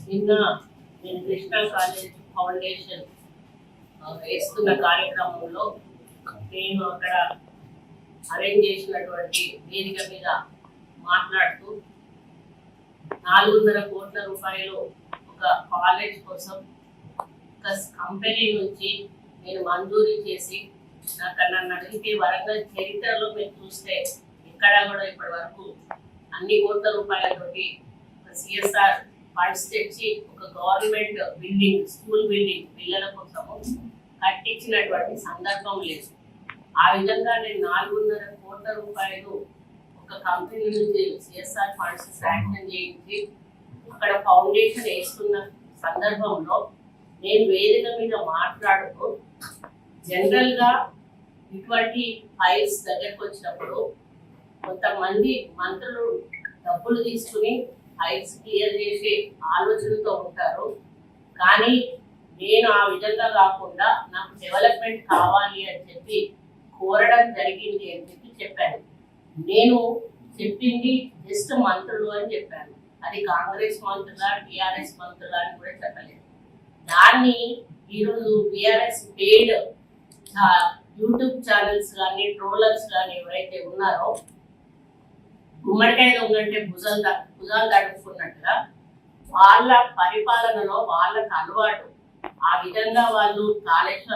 నిన్న నేను Krishna college foundation వేస్తున్న కార్యక్రమంలో నేను అక్కడ అరేంజ్ చేసినటువంటి వేదిక మీద మాట్లాడుతూ 400 కోట్ల రూపాయలు ఒక కాలేజ్ కోసం ఒక కంపెనీ నుంచి నేను మంజూరీ చేసి నన్ను అడిగితే వరంగల్ చరిత్రలో మీరు చూస్తే ఎక్కడ కూడా ఇప్పటి వరకు అన్ని కోట్ల రూపాయలతోటి సిఎస్ఆర్ ఫండ్స్ తెచ్చి ఒక గవర్నమెంట్ బిల్డింగ్ స్కూల్ బిల్డింగ్ పిల్లల కోసము కట్టించినటువంటి సందర్భం లేదు. ఆ విధంగా నేను 400 కోట్ల రూపాయలు ఒక కంపెనీ నుంచి సిఎస్ఆర్ ఫండ్స్ శాంక్షన్ చేయించి అక్కడ ఫౌండేషన్ వేస్తున్న సందర్భంలో నేను వేదిక మీద మాట్లాడుతూ జనరల్ గా ఇటువంటి ఫైల్స్ దగ్గరకు వచ్చినప్పుడు కొంతమంది మంత్రులు డబ్బులు తీసుకుని ఫైల్స్ క్లియర్ చేసే ఆలోచనతో ఉంటారు. కానీ నేను ఆ విధంగా కాకుండా నాకు డెవలప్మెంట్ కావాలి అని చెప్పి కోరడం జరిగింది అని చెప్పాను. నేను చెప్పింది జస్ట్ మంత్రులు అని చెప్పాను. అది కాంగ్రెస్ మంత్రులా టిఆర్ఎస్ మంత్రులా అని కూడా చెప్పలేదు. దాన్ని ఈరోజు టిఆర్ఎస్ పేడ్ యూట్యూబ్ ఛానల్స్ కానీ ట్రోలర్స్ కానీ ఎవరైతే ఉన్నారో గుమ్మడికాయ దొంగంటే భుజాలు తడుపుకున్నట్టుగా వాళ్ళ పరిపాలనలో వాళ్ళకు అలవాటు ఆ విధంగా వాళ్ళు కాళేశ్వరం